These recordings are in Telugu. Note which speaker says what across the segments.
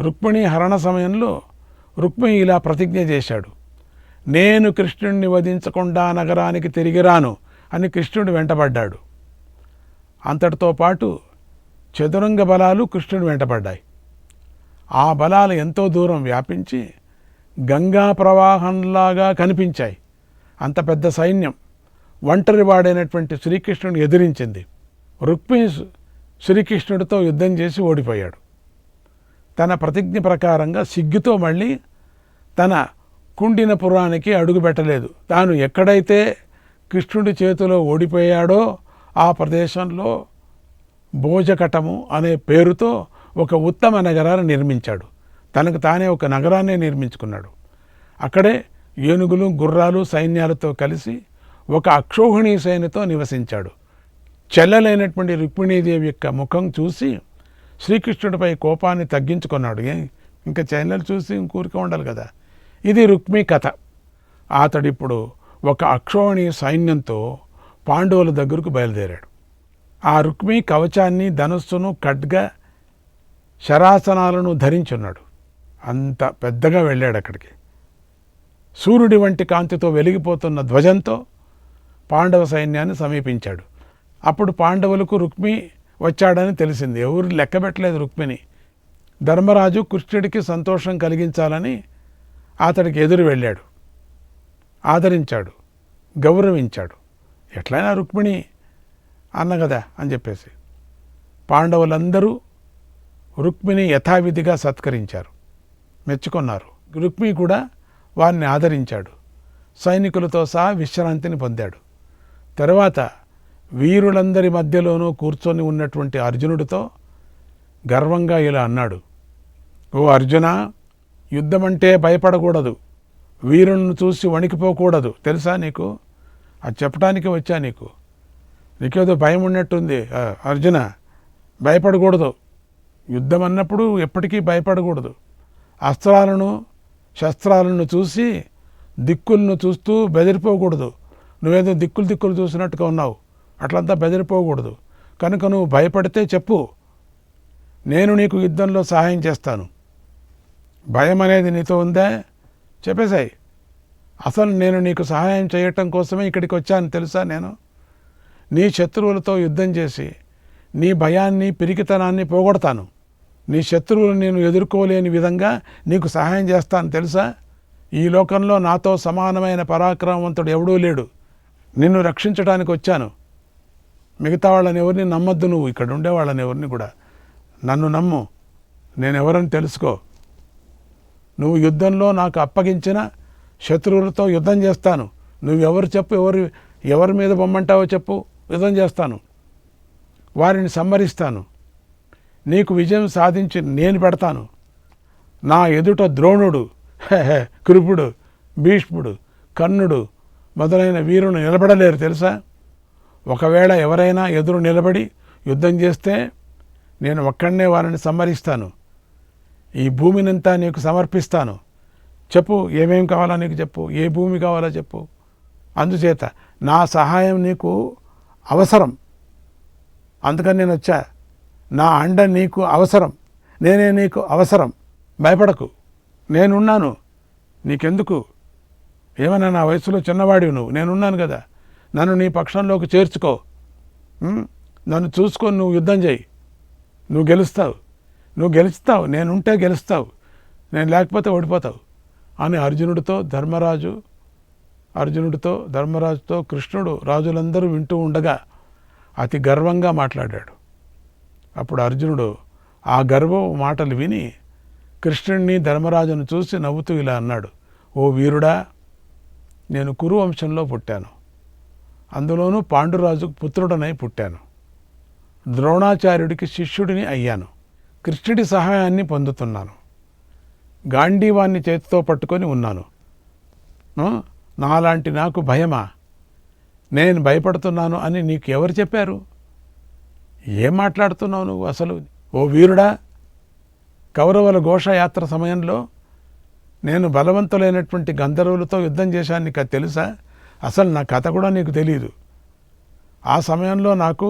Speaker 1: రుక్మిణి హరణ సమయంలో రుక్మిణి ఇలా ప్రతిజ్ఞ చేశాడు, నేను కృష్ణుడిని వధించకుండా నగరానికి తిరిగి రాను అని కృష్ణుడు వెంటబడ్డాడు. అంతటితో పాటు చతురంగ బలాలు కృష్ణుడు వెంటబడ్డాయి. ఆ బలాలు ఎంతో దూరం వ్యాపించి గంగా ప్రవాహంలాగా కనిపించాయి. అంత పెద్ద సైన్యం ఒంటరివాడైనటువంటి శ్రీకృష్ణుని ఎదిరించింది. రుక్మిణి శ్రీకృష్ణుడితో యుద్ధం చేసి ఓడిపోయాడు. తన ప్రతిజ్ఞ ప్రకారంగా సిగ్గుతో మళ్ళీ తన కుండినపురానికి అడుగుపెట్టలేదు. తాను ఎక్కడైతే కృష్ణుడి చేతిలో ఓడిపోయాడో ఆ ప్రదేశంలో భోజకటము అనే పేరుతో ఒక ఉత్తమ నగరాన్ని నిర్మించాడు. తనకు తానే ఒక నగరాన్ని నిర్మించుకున్నాడు. అక్కడే ఏనుగులు గుర్రాలు సైన్యాలతో కలిసి ఒక అక్షోహిణీ సేనతో నివసించాడు. చెల్లెలైనటువంటి రుక్మిణీదేవి యొక్క ముఖం చూసి శ్రీకృష్ణుడిపై కోపాన్ని తగ్గించుకున్నాడు. ఇంకా చెల్లెలు చూసి ఇంకూరిక ఉండాలి కదా. ఇది రుక్మి కథ. అతడిప్పుడు ఒక అక్షోహిణీ సైన్యంతో పాండవుల దగ్గరకు బయలుదేరాడు. ఆ రుక్మి కవచాన్ని ధనుస్సును ఖడ్గ శరాసనాలను ధరించున్నాడు. అంత పెద్దగా వెళ్ళాడు అక్కడికి. సూర్యుడి వంటి కాంతితో వెలిగిపోతున్న ధ్వజంతో పాండవ సైన్యాన్ని సమీపించాడు. అప్పుడు పాండవులకు రుక్మి వచ్చాడని తెలిసింది. ఎవరు లెక్క పెట్టలేదు రుక్మిని. ధర్మరాజు కృష్ణుడికి సంతోషం కలిగించాలని అతడికి ఎదురు వెళ్ళాడు. ఆదరించాడు, గౌరవించాడు. ఎట్లయినా రుక్మిణి అన్న కదా అని చెప్పేసి పాండవులందరూ రుక్మిణి యథావిధిగా సత్కరించారు, మెచ్చుకున్నారు. రుక్మి కూడా వారిని ఆదరించాడు. సైనికులతో సహా విశ్రాంతిని పొందాడు. తర్వాత వీరులందరి మధ్యలోనూ కూర్చొని ఉన్నటువంటి అర్జునుడితో గర్వంగా ఇలా అన్నాడు, ఓ అర్జున, యుద్ధమంటే భయపడకూడదు, వీరులను చూసి వణికిపోకూడదు. తెలుసా నీకు? అది చెప్పడానికి వచ్చా నీకేదో భయం ఉన్నట్టుంది. అర్జున, భయపడకూడదు. యుద్ధం అన్నప్పుడు ఎప్పటికీ భయపడకూడదు. అస్త్రాలను శస్త్రాలను చూసి దిక్కులను చూస్తూ బెదిరిపోకూడదు. నువ్వేదో దిక్కులు చూసినట్టుగా ఉన్నావు, అట్లంతా బెదిరిపోకూడదు. కనుక నువ్వు భయపడితే చెప్పు, నేను నీకు యుద్ధంలో సహాయం చేస్తాను. భయం అనేది నీతో ఉందా? చెప్పేశాయి. అసలు నేను నీకు సహాయం చేయటం కోసమే ఇక్కడికి వచ్చాను తెలుసా. నేను నీ శత్రువులతో యుద్ధం చేసి నీ భయాన్ని పిరికితనాన్ని పోగొడతాను. నీ శత్రువులు నేను ఎదుర్కోలేని విధంగా నీకు సహాయం చేస్తాను తెలుసా. ఈ లోకంలో నాతో సమానమైన పరాక్రమవంతుడు ఎవడూ లేడు. నిన్ను రక్షించడానికి వచ్చాను. మిగతా వాళ్ళని ఎవరిని నమ్మద్దు. నువ్వు ఇక్కడ ఉండే వాళ్ళని ఎవరిని కూడా నన్ను నమ్ము. నేనెవరని తెలుసుకో. నువ్వు యుద్ధంలో నాకు అప్పగించిన శత్రువులతో యుద్ధం చేస్తాను. నువ్వెవరు చెప్పు, ఎవరి మీద బొమ్మంటావో చెప్పు, యుద్ధం చేస్తాను. వారిని సంహరిస్తాను. నీకు విజయం సాధించి నేను పెడతాను. నా ఎదుట ద్రోణుడు, కృపుడు, భీష్ముడు, కర్ణుడు మొదలైన వీరులు నిలబడలేరు తెలుసా. ఒకవేళ ఎవరైనా ఎదురు నిలబడి యుద్ధం చేస్తే నేను ఒక్కడనే వారిని సంహరిస్తాను. ఈ భూమినంతా నీకు సమర్పిస్తాను. చెప్పు, ఏమేం కావాలో నీకు చెప్పు, ఏ భూమి కావాలో చెప్పు. అందుచేత నా సహాయం నీకు అవసరం, అందుకని నేను వచ్చా. నా అండ నీకు అవసరం, నేనే నీకు అవసరం. భయపడకు, నేనున్నాను. నీకెందుకు? ఏమన్నా నా వయసులో చిన్నవాడివి నువ్వు, నేనున్నాను కదా. నన్ను నీ పక్షంలోకి చేర్చుకో. నన్ను చూసుకొని నువ్వు యుద్ధం చేయి. నువ్వు గెలుస్తావు. నేనుంటే గెలుస్తావు, నేను లేకపోతే ఓడిపోతావు అని ధర్మరాజుతో కృష్ణుడు రాజులందరూ వింటూ ఉండగా అతి గర్వంగా మాట్లాడాడు. అప్పుడు అర్జునుడు ఆ గర్వం మాటలు విని కృష్ణుడిని ధర్మరాజును చూసి నవ్వుతూ ఇలా అన్నాడు, ఓ వీరుడా, నేను కురు వంశంలో పుట్టాను. అందులోనూ పాండురాజుకు పుత్రుడనై పుట్టాను. ద్రోణాచార్యుడికి శిష్యుడిని అయ్యాను. కృష్ణుడి సహాయాన్ని పొందుతున్నాను. గాంధీవాన్ని చేతితో పట్టుకొని ఉన్నాను. నాలాంటి నాకు భయమా? నేను భయపడుతున్నాను అని నీకు ఎవరు చెప్పారు? ఏం మాట్లాడుతున్నావు నువ్వు అసలు? ఓ వీరుడా, కౌరవుల ఘోషయాత్ర సమయంలో నేను బలవంతులైనటువంటి గంధర్వులతో యుద్ధం చేశాను. నీకు అది తెలుసా? అసలు నా కథ కూడా నీకు తెలియదు. ఆ సమయంలో నాకు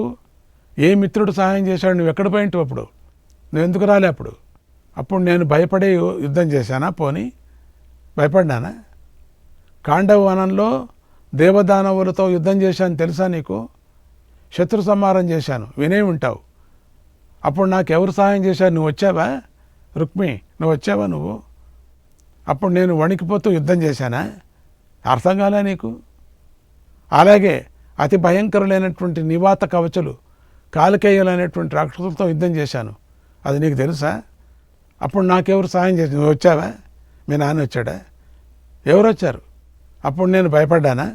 Speaker 1: ఏ మిత్రుడు సహాయం చేశాడు? నువ్వు ఎక్కడ పోయింటావు? అప్పుడు నువ్వు ఎందుకు రాలే? అప్పుడు నేను భయపడే యుద్ధం చేశానా? పోనీ భయపడ్డానా? కాండవ వనంలో దేవదానవులతో యుద్ధం చేశాను తెలుసా నీకు? శత్రు సంహారం చేశాను, వినే ఉంటావు. అప్పుడు నాకెవరు సహాయం చేశారు? నువ్వు వచ్చావా? రుక్మి, నువ్వు వచ్చావా? నువ్వు అప్పుడు నేను వణికిపోతూ యుద్ధం చేశానా? అర్థం కాలే నీకు? అలాగే అతి భయంకరులైనటువంటి నివాత కవచులు కాలికేయులైనటువంటి రాక్షసులతో యుద్ధం చేశాను, అది నీకు తెలుసా? అప్పుడు నాకెవరు సహాయం చేసి? నువ్వు వచ్చావా? మీ నాన్న వచ్చాడా? ఎవరు వచ్చారు? అప్పుడు నేను భయపడ్డానా?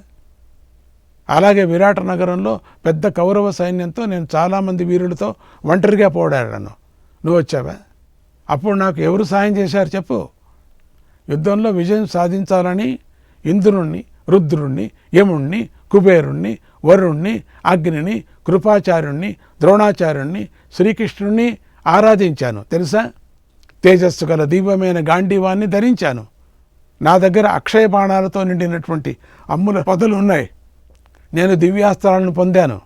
Speaker 1: అలాగే విరాట నగరంలో పెద్ద కౌరవ సైన్యంతో నేను చాలామంది వీరులతో ఒంటరిగా పోరాడాను, నువ్వు వచ్చావా? అప్పుడు నాకు ఎవరు సాయం చేశారు చెప్పు? యుద్ధంలో విజయం సాధించాలని ఇంద్రుణ్ణి, రుద్రుణ్ణి, యముణ్ణి, కుబేరుణ్ణి, వరుణ్ణి, అగ్నిని, కృపాచార్యుణ్ణి, ద్రోణాచార్యుణ్ణి, శ్రీకృష్ణుణ్ణి ఆరాధించాను తెలుసా? తేజస్సు గల దివ్యమైన గాంధీవాన్ని ధరించాను. నా దగ్గర అక్షయ బాణాలతో నిండినటువంటి అమ్ముల పొదలు ఉన్నాయి. నేను దివ్యాస్త్రాలను పొందాను.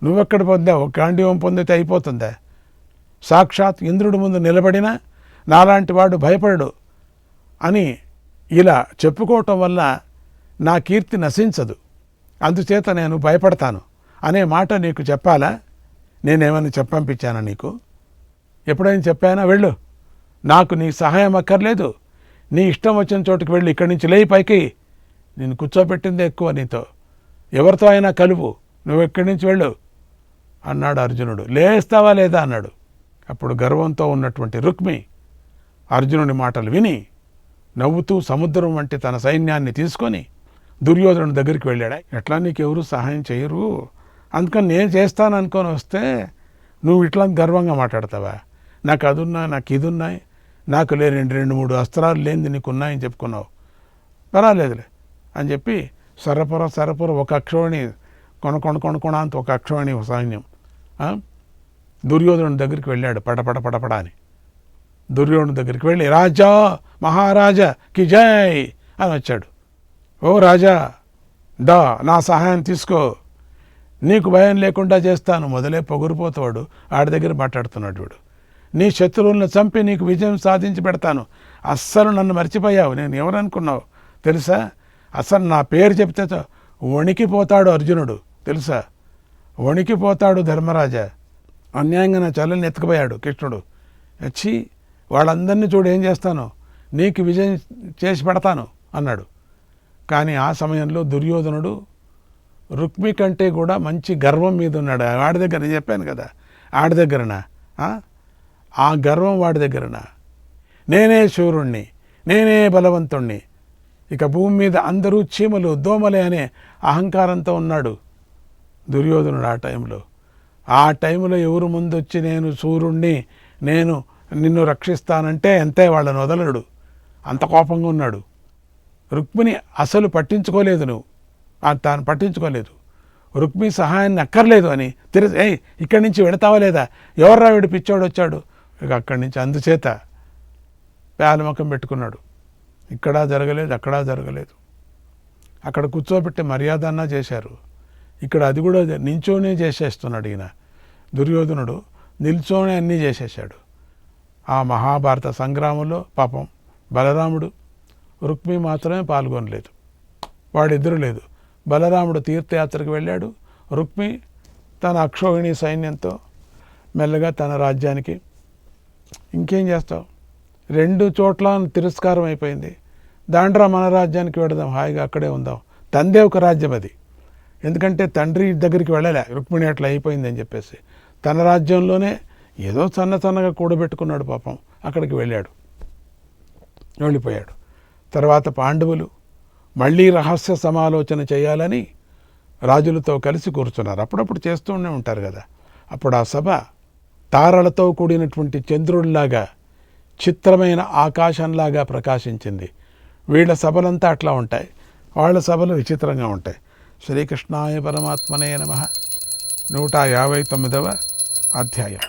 Speaker 1: నువ్వెక్కడ పొందావు? గాంధీవం పొందితే అయిపోతుందా? సాక్షాత్ ఇంద్రుడి ముందు నిలబడినా నాలాంటి వాడు భయపడడు అని ఇలా చెప్పుకోవటం వల్ల నా కీర్తి నశించదు, అందుచేత నేను భయపడతాను అనే మాట నీకు చెప్పాలా? నేనేమైనా చెప్పంపించానా నీకు? ఎప్పుడైనా చెప్పానా? వెళ్ళు, నాకు నీ సహాయం అక్కర్లేదు, నీ ఇష్టం వచ్చిన చోటుకి వెళ్ళి ఇక్కడి నుంచి లేయి పైకి. నేను కూర్చోబెట్టిందే ఎక్కువ నీతో, ఎవరితో అయినా కలుపు, నువ్వు ఎక్కడి నుంచి వెళ్ళు అన్నాడు అర్జునుడు. లేస్తావా లేదా అన్నాడు. అప్పుడు గర్వంతో ఉన్నటువంటి రుక్మి అర్జునుడి మాటలు విని నవ్వుతూ సముద్రం వంటి తన సైన్యాన్ని తీసుకొని దుర్యోధనుడి దగ్గరికి వెళ్ళాడా. ఎట్లా నీకెవరు సహాయం చేయరు, అందుకని నేను చేస్తాను అనుకొని వస్తే నువ్వు ఇట్లా గర్వంగా మాట్లాడతావా? నాకు అది ఉన్నాయి, నాకు ఇది ఉన్నాయి, నాకు లేని 2-3 అస్త్రాలు లేనిది నీకు ఉన్నాయని చెప్పుకున్నావు, పర్వాలేదులే అని చెప్పి సరపుర ఒక అక్షోణి కొన అంత ఒక అక్షోణి సైన్యం దుర్యోధనుడి దగ్గరికి వెళ్ళాడు. పడపడ అని దుర్యోధనుడి దగ్గరికి వెళ్ళి రాజా మహారాజా కి జై అని వచ్చాడు. ఓ రాజా, దా నా సహాయం తీసుకో, నీకు భయం లేకుండా చేస్తాను. మొదలే పొగురుపోతాడు, ఆడి దగ్గర మాట్లాడుతున్నాడు వీడు. నీ శత్రువులను చంపి నీకు విజయం సాధించి పెడతాను. అస్సలు నన్ను మర్చిపోయావు, నేను ఎవరనుకున్నావు తెలుసా? అసలు నా పేరు చెప్తే వణికిపోతాడు అర్జునుడు తెలుసా? వణికిపోతాడు ధర్మరాజా. అన్యాయంగా నా చెల్లెల్ని ఎత్తుకుపోయాడు కృష్ణుడు. వచ్చి వాళ్ళందరినీ చూడు ఏం చేస్తాను, నీకు విజయం చేసి పెడతాను అన్నాడు. కానీ ఆ సమయంలో దుర్యోధనుడు రుక్మి కంటే కూడా మంచి గర్వం మీద ఉన్నాడు. వాడి దగ్గర నేను చెప్పాను కదా, ఆడి దగ్గరనా ఆ గర్వం, వాడి దగ్గరనా నేనే శూరుణ్ణి, నేనే బలవంతుణ్ణి, ఇక భూమి మీద అందరూ చీమలు దోమలే అనే అహంకారంతో ఉన్నాడు దుర్యోధనుడు ఆ టైంలో ఎవరు ముందొచ్చి నేను సూర్యుణ్ణి, నేను నిన్ను రక్షిస్తానంటే అంతే, వాళ్ళని వదలడు, అంత కోపంగా ఉన్నాడు. రుక్మిణి అసలు పట్టించుకోలేదు, నువ్వు తాను పట్టించుకోలేదు, రుక్మి సహాయాన్ని అక్కర్లేదు అని ఇక్కడి నుంచి వెడతావా లేదా, ఎవర్రా వీడు పిచ్చోడు వచ్చాడు, ఇక అక్కడి నుంచి అందుచేత పేలముఖం పెట్టుకున్నాడు. ఇక్కడా జరగలేదు, అక్కడా జరగలేదు. అక్కడ కూర్చోబెట్టి మర్యాద అన్నా చేశారు, ఇక్కడ అది కూడా నిల్చోనే చేసేస్తున్నాడు ఈయన దుర్యోధనుడు, నిల్చోనే అన్నీ చేసేసాడు. ఆ మహాభారత సంగ్రామంలో పాపం బలరాముడు, రుక్మి మాత్రమే పాల్గొనలేదు, వాడిద్దరు లేదు. బలరాముడు తీర్థయాత్రకు వెళ్ళాడు, రుక్మి తన అక్షోహిణి సైన్యంతో మెల్లగా తన రాజ్యానికి. ఇంకేం చేస్తావు, 2 చోట్ల తిరస్కారం అయిపోయింది. దాండ్రా మన రాజ్యానికి వెడదాం, హాయిగా అక్కడే ఉందాం. తందే ఒక రాజ్యం అది, ఎందుకంటే తండ్రి దగ్గరికి వెళ్ళలే, రుక్మిణి అట్లా అయిపోయిందని చెప్పేసి తన రాజ్యంలోనే ఏదో సన్నగా కూడబెట్టుకున్నాడు పాపం. అక్కడికి వెళ్ళిపోయాడు. తర్వాత పాండవులు మళ్ళీ రహస్య సమాలోచన చేయాలని రాజులతో కలిసి కూర్చున్నారు. అప్పుడప్పుడు చేస్తూనే ఉంటారు కదా. అప్పుడు ఆ సభ తారలతో కూడినటువంటి చంద్రుడిలాగా, చిత్రమైన ఆకాశంలాగా ప్రకాశించింది. వీళ్ళ సభలంతా అట్లా ఉంటాయి, వాళ్ళ సభలు విచిత్రంగా ఉంటాయి. శ్రీకృష్ణాయ పరమాత్మనే నమః. 159వ అధ్యాయం.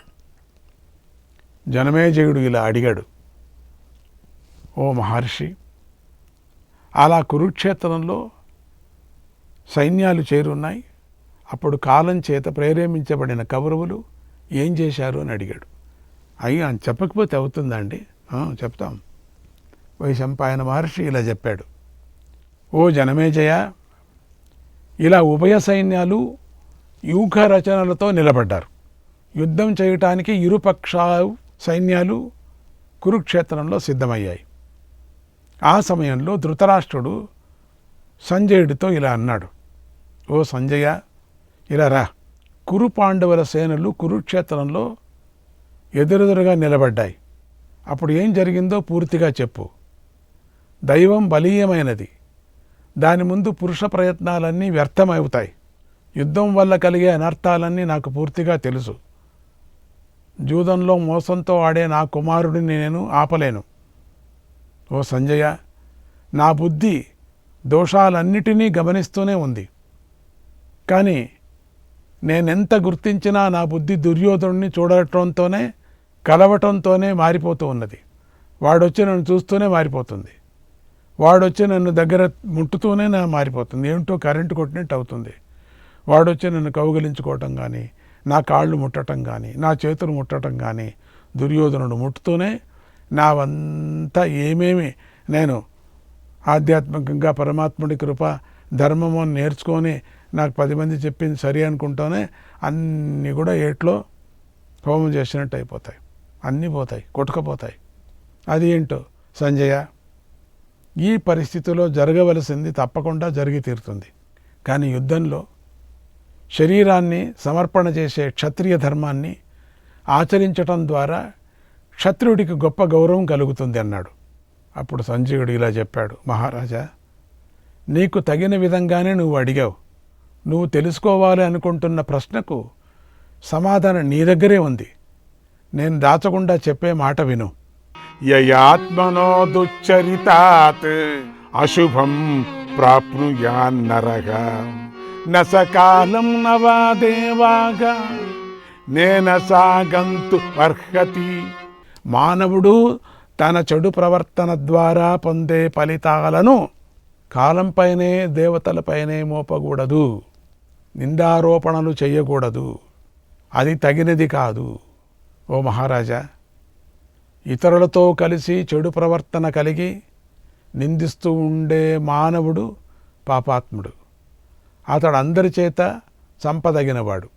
Speaker 1: జనమేజయుడు ఇలా అడిగాడు, ఓ మహర్షి, అలా కురుక్షేత్రంలో సైన్యాలు చేరున్నాయి, అప్పుడు కాలం చేత ప్రేరేపించబడిన కౌరవులు ఏం చేశారు అని అడిగాడు. అయ్యా అని చెప్పకపోతే అవుతుందండి. చెప్తాం. వైశంపాయన మహర్షి ఇలా చెప్పాడు. ఓ జనమేజయ, ఇలా ఉభయ సైన్యాలు వ్యూహ రచనలతో నిలబడ్డారు. యుద్ధం చేయటానికి ఇరుపక్షాలు సైన్యాలు కురుక్షేత్రంలో సిద్ధమయ్యాయి. ఆ సమయంలో ధృతరాష్ట్రుడు సంజయుడితో ఇలా అన్నాడు. ఓ సంజయ, ఇలా రా. కురు పాండవుల సేనలు కురుక్షేత్రంలో ఎదురెదురుగా నిలబడ్డాయి. అప్పుడు ఏం జరిగిందో పూర్తిగా చెప్పు. దైవం బలీయమైనది. దాని ముందు పురుష ప్రయత్నాలన్నీ వ్యర్థమవుతాయి. యుద్ధం వల్ల కలిగే అనర్థాలన్నీ నాకు పూర్తిగా తెలుసు. జూదంలో మోసంతో ఆడే నా కుమారుడిని నేను ఆపలేను. ఓ సంజయ, నా బుద్ధి దోషాలన్నిటినీ గమనిస్తూనే ఉంది. కానీ నేనెంత గుర్తించినా నా బుద్ధి దుర్యోధనుడిని చూడటంతోనే కలవటంతోనే మారిపోతూ ఉన్నది. వాడొచ్చి నన్ను చూస్తూనే మారిపోతుంది. వాడొచ్చి నన్ను దగ్గర ముట్టుతూనే నా మారిపోతుంది. ఏమిటో కరెంటు కొట్టినట్టు అవుతుంది. వాడొచ్చి నన్ను కౌగిలించుకోవటం కానీ, నా కాళ్ళు ముట్టడం కానీ, నా చేతులు ముట్టడం కానీ, దుర్యోధనుడు ముట్టుతూనే నావంతా ఏమేమి నేను ఆధ్యాత్మికంగా పరమాత్ముడి కృప ధర్మము నేర్చుకొని నాకు 10 మంది చెప్పింది సరి అనుకుంటూనే అన్నీ కూడా ఏట్లో హోమం చేసినట్టు అయిపోతాయి. అన్నీ పోతాయి, కొట్టుకపోతాయి. అది ఏంటో సంజయ, ఈ పరిస్థితిలో జరగవలసింది తప్పకుండా జరిగి తీరుతుంది. కానీ యుద్ధంలో శరీరాన్ని సమర్పణ చేసే క్షత్రియ ధర్మాన్ని ఆచరించటం ద్వారా క్షత్రుడికి గొప్ప గౌరవం కలుగుతుంది అన్నాడు. అప్పుడు సంజయుడు ఇలా చెప్పాడు. మహారాజా, నీకు తగిన విధంగానే నువ్వు అడిగావు. నువ్వు తెలుసుకోవాలి అనుకుంటున్న ప్రశ్నకు సమాధానం నీ దగ్గరే ఉంది. నేను దాచకుండా చెప్పే మాట విను. యయాత్మనో దుశ్చరితాత్ అశుభం ప్రాప్నుయాన్నరః నసకాలం నవా దేవాగా నేన సాగంతు అర్హతి. మానవుడు తన చెడు ప్రవర్తన ద్వారా పొందే ఫలితాలను కాలంపైనే దేవతలపైనే మోపకూడదు. నిందారోపణలు చేయకూడదు. అది తగినది కాదు. ఓ మహారాజా, ఇతరులతో కలిసి చెడు ప్రవర్తన కలిగి నిందిస్తూ ఉండే మానవుడు పాపాత్ముడు. అతడు అందరి చేత చంపదగినవాడు.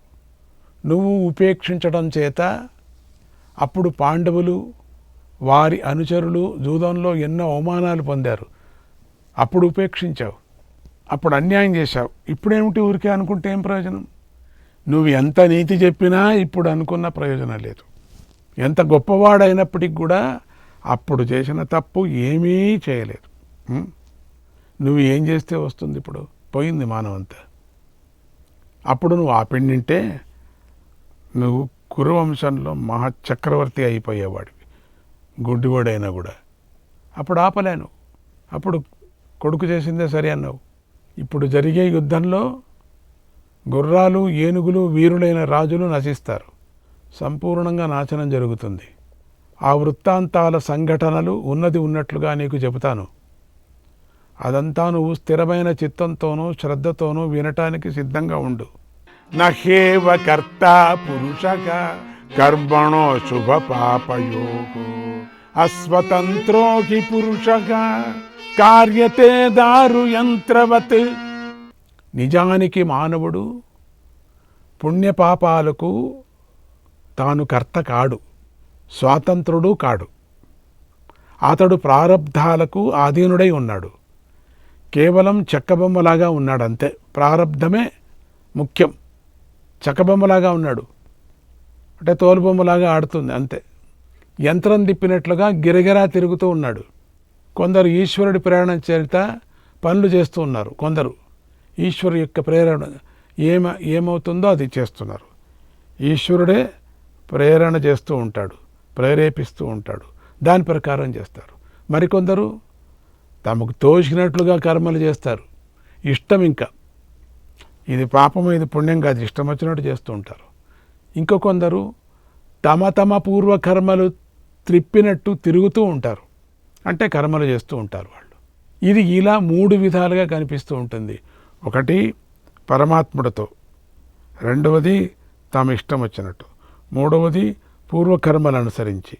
Speaker 1: నువ్వు ఉపేక్షించడం చేత అప్పుడు పాండవులు వారి అనుచరులు జూదంలో ఎన్నో అవమానాలు పొందారు. అప్పుడు ఉపేక్షించావు, అప్పుడు అన్యాయం చేశావు. ఇప్పుడేమిటి ఊరికే అనుకుంటే ఏం ప్రయోజనం? నువ్వు ఎంత నీతి చెప్పినా ఇప్పుడు అనుకున్న ప్రయోజనం లేదు. ఎంత గొప్పవాడైనప్పటికి కూడా అప్పుడు చేసిన తప్పు ఏమీ చేయలేదు. నువ్వు ఏం చేస్తే వస్తుంది? ఇప్పుడు పోయింది మానవంతా. అప్పుడు నువ్వు ఆపిండింటే నువ్వు కురువంశంలో మహాచక్రవర్తి అయిపోయేవాడివి, గుడ్డివాడైనా కూడా. అప్పుడు ఆపలేను. అప్పుడు కొడుకు చేసిందే సరి అన్నావు. ఇప్పుడు జరిగే యుద్ధంలో గుర్రాలు, ఏనుగులు, వీరులైన రాజులు నశిస్తారు. సంపూర్ణంగా నాశనం జరుగుతుంది. ఆ వృత్తాంతాల సంఘటనలు ఉన్నది ఉన్నట్లుగా నీకు చెబుతాను. అదంతా నువ్వు స్థిరమైన చిత్తంతోనూ శ్రద్ధతోనూ వినటానికి సిద్ధంగా ఉండు. నహేవ కర్త పురుషక కర్మణో శుభ పాపయోగో అస్వతంత్రో హి పురుషక కార్యతే దారు యంత్రవత్. నిజానికి మానవుడు పుణ్యపాపాలకు తాను కర్త కాడు, స్వాతంత్రుడు కాడు. అతడు ప్రారబ్ధాలకు ఆధీనుడై ఉన్నాడు. కేవలం చెక్కబొమ్మలాగా ఉన్నాడంతే. ప్రారబ్ధమే ముఖ్యం. చెక్కబొమ్మలాగా ఉన్నాడు అంటే తోలుబొమ్మలాగా ఆడుతుంది అంతే. యంత్రం తిప్పినట్లుగా గిరగిరా తిరుగుతూ ఉన్నాడు. కొందరు ఈశ్వరుడి ప్రేరణ చేత పనులు చేస్తూ ఉన్నారు. కొందరు ఈశ్వరు యొక్క ప్రేరణ ఏమవుతుందో అది చేస్తున్నారు. ఈశ్వరుడే ప్రేరణ చేస్తూ ఉంటాడు, ప్రేరేపిస్తూ ఉంటాడు. దాని ప్రకారం చేస్తారు. మరికొందరు తమకు తోచినట్లుగా కర్మలు చేస్తారు. ఇష్టం, ఇంకా ఇది పాపం, ఇది పుణ్యం కాదు, ఇష్టం వచ్చినట్టు చేస్తూ ఉంటారు. ఇంకో కొందరు తమ పూర్వకర్మలు త్రిప్పినట్టు తిరుగుతూ ఉంటారు. అంటే కర్మలు చేస్తూ ఉంటారు వాళ్ళు. ఇది ఇలా 3 విధాలుగా కనిపిస్తూ ఉంటుంది. ఒకటి పరమాత్ముడితో, రెండవది తమ ఇష్టం వచ్చినట్టు, మూడవది పూర్వకర్మలు అనుసరించి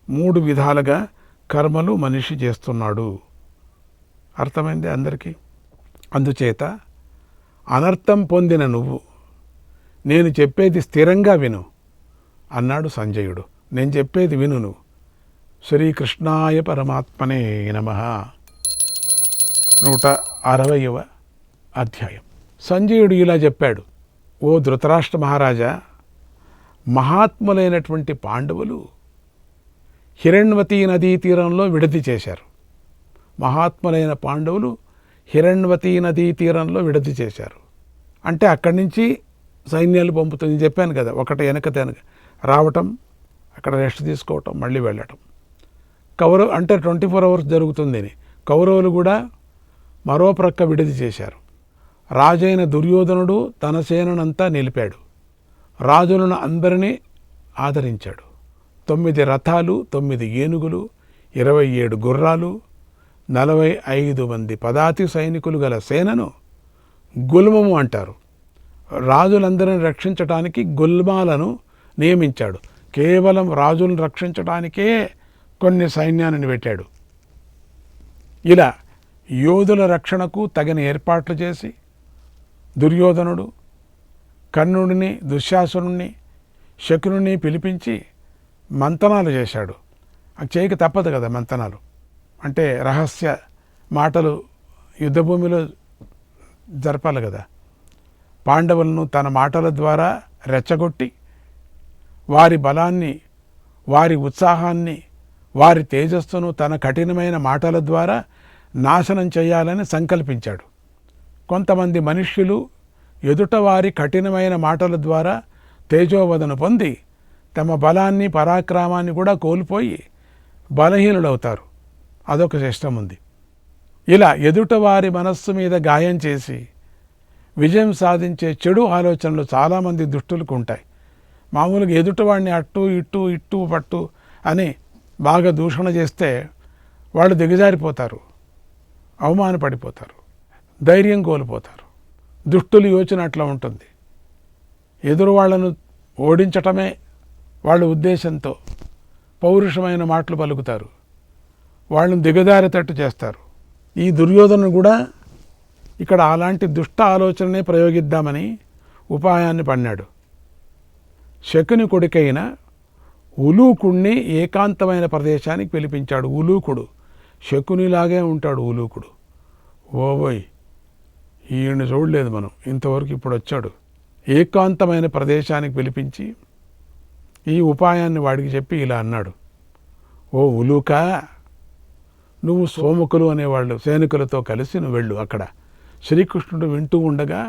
Speaker 1: 3 విధాలుగా కర్మలు మనిషి చేస్తున్నాడు. అర్థమైంది అందరికీ? అందుచేత అనర్థం పొందిన నువ్వు నేను చెప్పేది స్థిరంగా విను అన్నాడు సంజయుడు. నేను చెప్పేది విను నువ్వు. శ్రీకృష్ణాయ పరమాత్మనే నమః. 160వ అధ్యాయం. సంజయుడు ఇలా చెప్పాడు: ఓ ధృతరాష్ట్ర మహారాజా, మహాత్ములైనటువంటి పాండవులు హిరణ్వతీ నదీ తీరంలో విడది చేశారు. మహాత్ములైన పాండవులు హిరణ్వతీ నదీ తీరంలో విడది చేశారు. అంటే అక్కడి నుంచి సైన్యాలు పంపుతుంది చెప్పాను కదా, ఒకటి వెనక రావటం, అక్కడ రెస్ట్ తీసుకోవటం, మళ్ళీ వెళ్ళటం. అంటే 24 hours జరుగుతుందని. కౌరవులు కూడా మరో ప్రక్క విడది చేశారు. రాజైన దుర్యోధనుడు తన సేనంతా నిలిపాడు. రాజులను అందరినీ ఆదరించాడు. 9 రథాలు, 9 ఏనుగులు, 27 గుర్రాలు, 45 మంది పదాతి సైనికులు గల సేనను గుల్మము అంటారు. రాజులందరిని రక్షించటానికి గుల్మాలను నియమించాడు. కేవలం రాజులను రక్షించడానికే కొన్ని సైన్యాన్ని పెట్టాడు. ఇలా యోధుల రక్షణకు తగిన ఏర్పాట్లు చేసి దుర్యోధనుడు కర్ణుడిని, దుశ్శాసనుడిని, శకుని పిలిపించి మంతనాలు చేశాడు. అది చేయక తప్పదు కదా మంతనాలు. అంటే రహస్య మాటలు యుద్ధభూమిలో జరపాలి కదా. పాండవులను తన మాటల ద్వారా రెచ్చగొట్టి వారి బలాన్ని, వారి ఉత్సాహాన్ని, వారి తేజస్సును తన కఠినమైన మాటల ద్వారా నాశనం చేయాలని సంకల్పించాడు. కొంతమంది మనుష్యులు ఎదుట వారి కఠినమైన మాటల ద్వారా తేజోవదను పొంది తమ బలాన్ని, పరాక్రమాన్ని కూడా కోల్పోయి బలహీనులవుతారు. అదొక సిస్టం ఉంది. ఇలా ఎదుట వారి మనస్సు మీద గాయం చేసి విజయం సాధించే చెడు ఆలోచనలు చాలామంది దుష్టులకు ఉంటాయి. మామూలుగా ఎదుటవాడిని అట్టు ఇట్టు ఇట్టు పట్టు అని బాగా దూషణ చేస్తే వాళ్ళు దిగజారిపోతారు, అవమానపడిపోతారు, ధైర్యం కోల్పోతారు. దుష్టుల యోచన అట్లా ఉంటుంది. ఎదురు వాళ్లను ఓడించటమే వాళ్ళ ఉద్దేశంతో పౌరుషమైన మాటలు పలుకుతారు, వాళ్ళని దిగజారేటట్టు చేస్తారు. ఈ దుర్యోధను కూడా ఇక్కడ అలాంటి దుష్ట ఆలోచననే ప్రయోగిద్దామని ఉపాయాన్ని పన్నాడు. శకుని కొడుకైన ఉలూకుడిని ఏకాంతమైన ప్రదేశానికి పిలిపించాడు. ఉలూకుడు శకునిలాగే ఉంటాడు. ఉలూకుడు ఓబోయ్, ఈయన్ని చూడలేదు మనం ఇంతవరకు, ఇప్పుడు వచ్చాడు. ఏకాంతమైన ప్రదేశానికి పిలిపించి ఈ ఉపాయాన్ని వాడికి చెప్పి ఇలా అన్నాడు: ఓ ఉలూకా, నువ్వు సోముకులు అనేవాళ్ళు సైనికులతో కలిసి నువ్వు వెళ్ళు. అక్కడ శ్రీకృష్ణుడు వింటూ ఉండగా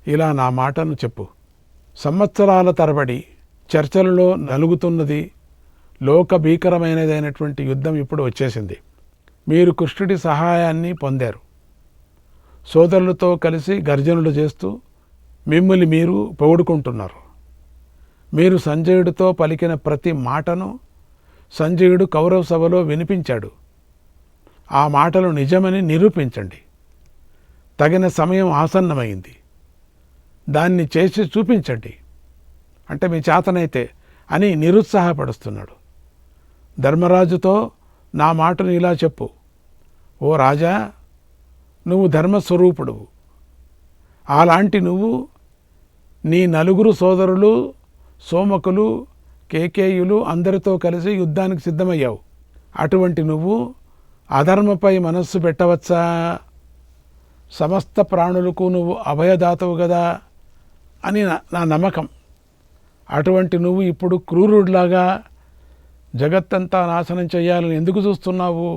Speaker 1: ఇలా నా మాటను చెప్పు. సంవత్సరాల తరబడి చర్చలలో నలుగుతున్నది లోక భీకరమైనదైనటువంటి యుద్ధం ఇప్పుడు వచ్చేసింది. మీరు కృష్ణుడి సహాయాన్ని పొందారు. సోదరులతో కలిసి గర్జనలు చేస్తూ మిమ్మల్ని మీరు పొగుడుకుంటున్నారు. మీరు సంజయుడితో పలికిన ప్రతి మాటను సంజయుడు కౌరవ సభలో వినిపించాడు. ఆ మాటలు నిజమని నిరూపించండి. తగిన సమయం ఆసన్నమైంది, దాన్ని చేసి చూపించండి, అంటే మీ చేతనైతే అని నిరుత్సాహపడుస్తున్నాడు. ధర్మరాజుతో నా మాటను ఇలా చెప్పు: ఓ రాజా, నువ్వు ధర్మస్వరూపుడువు. అలాంటి నువ్వు నీ 9 సోదరులు సోమకులు, కేకేయులు అందరితో కలిసి యుద్ధానికి సిద్ధమయ్యావు. అటువంటి నువ్వు అధర్మపై మనస్సు పెట్టవచ్చా? సమస్త ప్రాణులకు నువ్వు అభయదాతవు కదా అని నా నమ్మకం. అటువంటి నువ్వు ఇప్పుడు క్రూరుడిలాగా జగత్తంతా నాశనం చేయాలని ఎందుకు చూస్తున్నావు?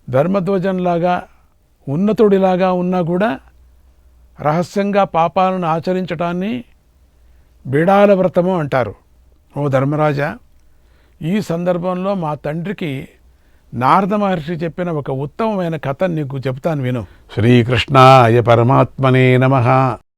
Speaker 1: ధర్మధ్వజంలాగా ఉన్నతుడిలాగా ఉన్నా కూడా రహస్యంగా పాపాలను ఆచరించటాన్ని బిడాల వ్రతము అంటారు. ఓ ధర్మరాజా, ఈ సందర్భంలో మా తండ్రికి నారద మహర్షి చెప్పిన ఒక ఉత్తమమైన కథ నీకు చెప్తాను విను. శ్రీకృష్ణాయ పరమాత్మనే నమః.